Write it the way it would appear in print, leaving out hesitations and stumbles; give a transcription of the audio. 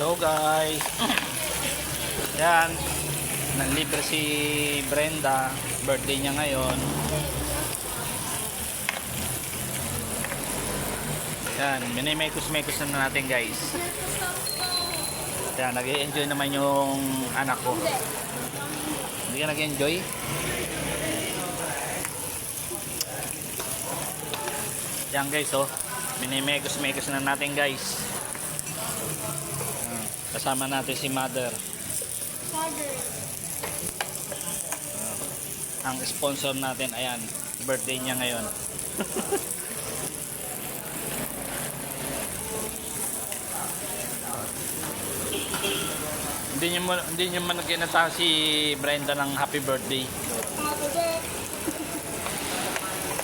Hello guys. Yan. Nanlibre si Brenda. Birthday niya ngayon. Yan. Minimekos-mekos na natin guys. Yan. Nag-i-enjoy naman yung anak ko. Hindi ka nag-enjoy? Yan guys oh. Minimekos-mekos na natin guys. Kasama natin si Mother. Ang sponsor natin, ayan, birthday niya ngayon. Hindi niyo man nagkinata si Brenda ng happy birthday.